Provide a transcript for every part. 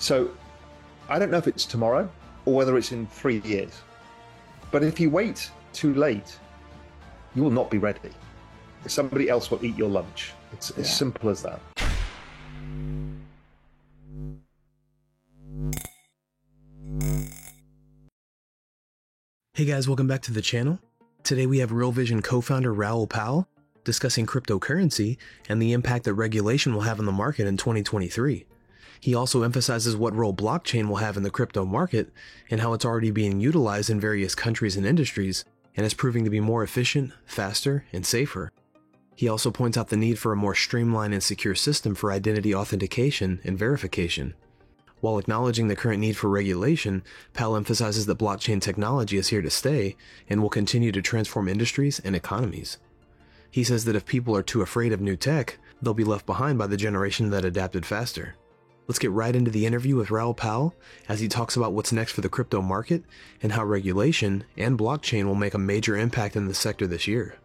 So I don't know if it's tomorrow or whether it's in 3 years. But if you wait too late, you will not be ready. Somebody else will eat your lunch. It's as simple as that. Hey guys, welcome back to the channel. Today we have Real Vision co-founder Raoul Pal discussing cryptocurrency and the impact that regulation will have on the market in 2023. He also emphasizes what role blockchain will have in the crypto market and how it's already being utilized in various countries and industries and is proving to be more efficient, faster, and safer. He also points out the need for a more streamlined and secure system for identity authentication and verification. While acknowledging the current need for regulation, Pal emphasizes that blockchain technology is here to stay and will continue to transform industries and economies. He says that if people are too afraid of new tech, they'll be left behind by the generation that adapted faster. Let's get right into the interview with Raoul Pal as he talks about what's next for the crypto market and how regulation and blockchain will make a major impact in the sector this year.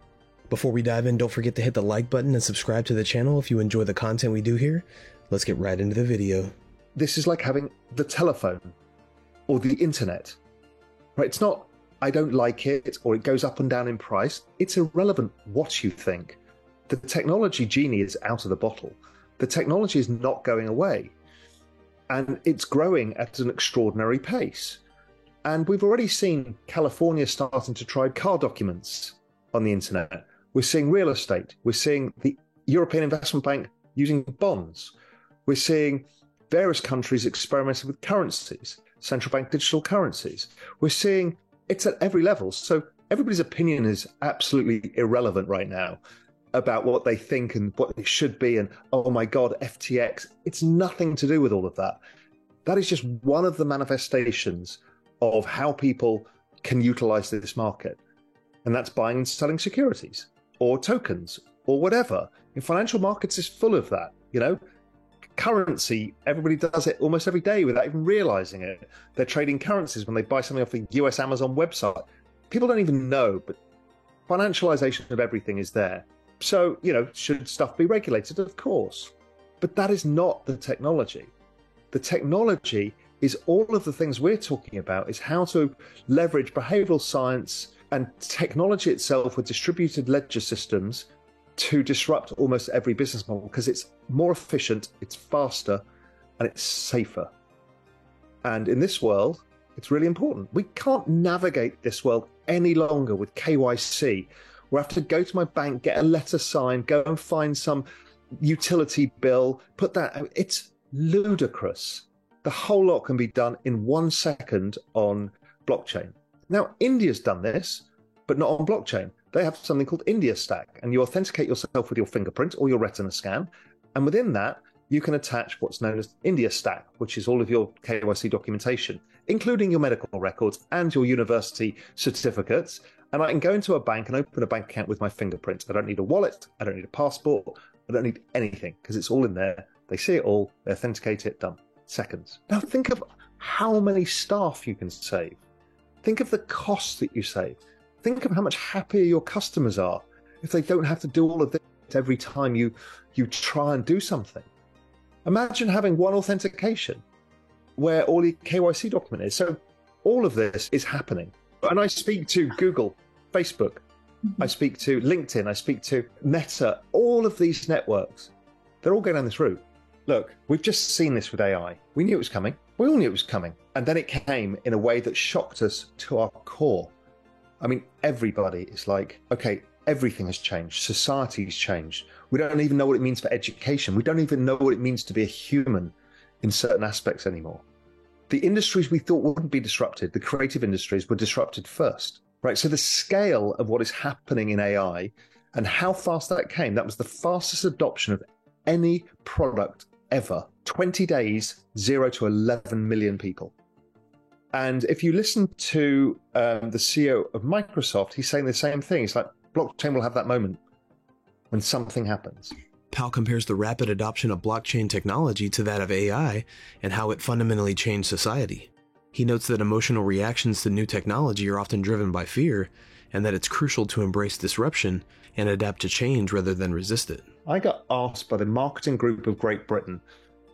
Before we dive in, don't forget to hit the like button and subscribe to the channel if you enjoy the content we do here. Let's get right into the video. This is like having the telephone or the internet, right? It's not, I don't like it, or it goes up and down in price. It's irrelevant what you think. The technology genie is out of the bottle. The technology is not going away. And it's growing at an extraordinary pace. And we've already seen California starting to try car documents on the internet. We're seeing real estate. We're seeing the European Investment Bank using bonds. We're seeing various countries experimenting with currencies, central bank digital currencies. We're seeing it's at every level. So everybody's opinion is absolutely irrelevant right now about what they think and what it should be. And oh my God, FTX. It's nothing to do with all of that. That is just one of the manifestations of how people can utilize this market. And that's buying and selling securities or tokens or whatever. In financial markets is full of that, you know. Currency, everybody does it almost every day without even realizing it. They're trading currencies when they buy something off the US Amazon website. People don't even know, but financialization of everything is there. So, you know, should stuff be regulated? Of course. But that is not the technology. The technology is all of the things we're talking about, is how to leverage behavioral science and technology itself with distributed ledger systems to disrupt almost every business model, because it's more efficient, it's faster, and it's safer. And in this world, it's really important. We can't navigate this world any longer with KYC. We have to go to my bank, get a letter signed, go and find some utility bill, put that. It's ludicrous. The whole lot can be done in 1 second on blockchain. Now, India's done this, but not on blockchain. They have something called India Stack, and you authenticate yourself with your fingerprint or your retina scan. And within that, you can attach what's known as India Stack, which is all of your KYC documentation, including your medical records and your university certificates. And I can go into a bank and open a bank account with my fingerprint. I don't need a wallet. I don't need a passport. I don't need anything, because it's all in there. They see it all. They authenticate it. Done. Seconds. Now think of how many staff you can save. Think of the costs that you save. Think of how much happier your customers are if they don't have to do all of this every time you try and do something. Imagine having one authentication where all the KYC document is. So all of this is happening. And I speak to Google, Facebook, I speak to LinkedIn, I speak to Meta, all of these networks. They're all going down this route. Look, we've just seen this with AI. We knew it was coming. We all knew it was coming. And then it came in a way that shocked us to our core. I mean, everybody is like, okay, everything has changed. Society's changed. We don't even know what it means for education. We don't even know what it means to be a human in certain aspects anymore. The industries we thought wouldn't be disrupted, the creative industries, were disrupted first, right? So the scale of what is happening in AI and how fast that came, that was the fastest adoption of any product ever. 20 days, 0 to 11 million people. And if you listen to the CEO of Microsoft, he's saying the same thing. He's like, blockchain will have that moment when something happens. Pal compares the rapid adoption of blockchain technology to that of AI and how it fundamentally changed society. He notes that emotional reactions to new technology are often driven by fear, and that it's crucial to embrace disruption and adapt to change rather than resist it. I got asked by the marketing group of Great Britain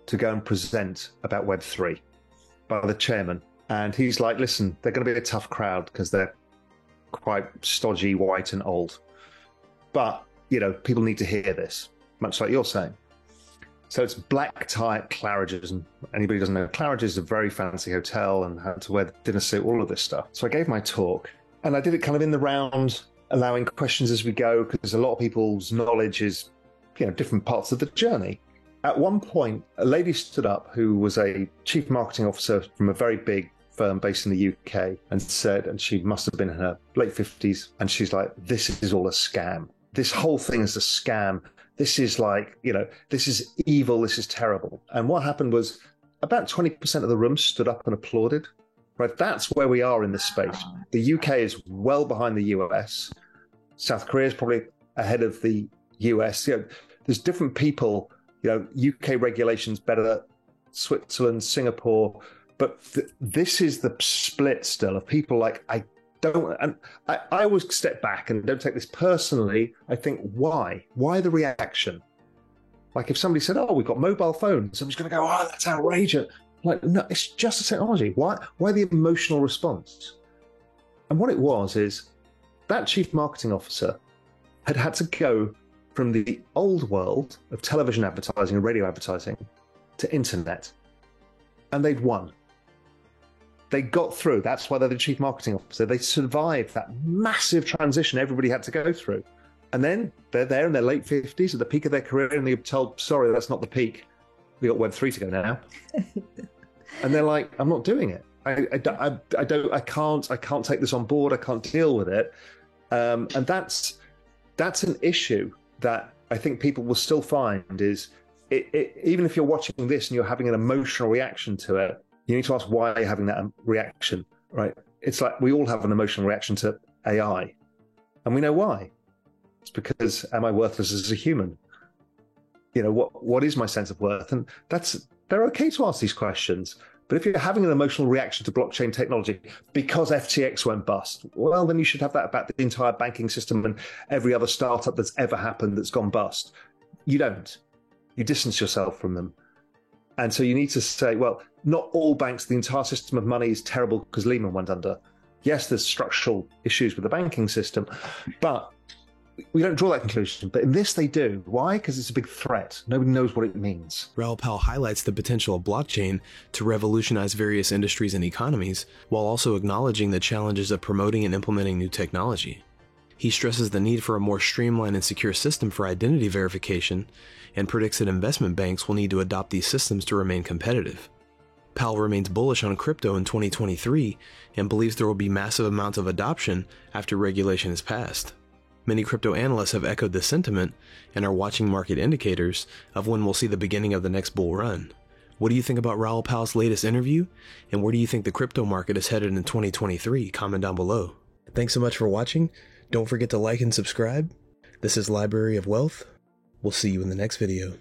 to go and present about Web3 by the chairman. And he's like, listen, they're going to be a tough crowd because they're quite stodgy, white and old. But, people need to hear this, much like you're saying. So it's black tie at Claridge's. And anybody who doesn't know, Claridge's is a very fancy hotel and had to wear the dinner suit, all of this stuff. So I gave my talk and I did it kind of in the round, allowing questions as we go, because a lot of people's knowledge is, different parts of the journey. At one point, a lady stood up who was a chief marketing officer from a very big firm based in the UK and said, and she must have been in her late 50s, and she's like, this is all a scam. This whole thing is a scam. This is like, this is evil. This is terrible. And what happened was about 20% of the room stood up and applauded. Right? That's where we are in this space. The UK is well behind the US. South Korea is probably ahead of the US. There's different people, UK regulations better, Switzerland, Singapore. But this is the split still of people like, I always step back and don't take this personally. I think, why? Why the reaction? Like if somebody said, oh, we've got mobile phones, somebody's going to go, oh, that's outrageous. Like, no, it's just a technology. Why the emotional response? And what it was is that chief marketing officer had to go from the old world of television advertising and radio advertising to internet. And they'd won. They got through. That's why they're the chief marketing officer. They survived that massive transition everybody had to go through. And then they're there in their late 50s at the peak of their career, and they're told, sorry, that's not the peak. We got Web3 to go now. And they're like, I'm not doing it. I can't take this on board. I can't deal with it. And that's an issue that I think people will still find is even if you're watching this and you're having an emotional reaction to it, you need to ask why you're having that reaction, right? It's like we all have an emotional reaction to AI, and we know why. It's because, am I worthless as a human? What is my sense of worth? And they're okay to ask these questions. But if you're having an emotional reaction to blockchain technology because FTX went bust, well, then you should have that about the entire banking system and every other startup that's ever happened that's gone bust. You don't. You distance yourself from them. And so you need to say, well, not all banks, the entire system of money is terrible because Lehman went under. Yes, there's structural issues with the banking system, but we don't draw that conclusion. But in this, they do. Why? Because it's a big threat. Nobody knows what it means. Raoul Pal highlights the potential of blockchain to revolutionize various industries and economies, while also acknowledging the challenges of promoting and implementing new technology. He stresses the need for a more streamlined and secure system for identity verification, and predicts that investment banks will need to adopt these systems to remain competitive. Pal remains bullish on crypto in 2023 and believes there will be massive amounts of adoption after regulation is passed. Many crypto analysts have echoed this sentiment and are watching market indicators of when we'll see the beginning of the next bull run. What do you think about Raoul Pal's latest interview, and where do you think the crypto market is headed in 2023? Comment down below. Thanks so much for watching. Don't forget to like and subscribe. This is Library of Wealth. We'll see you in the next video.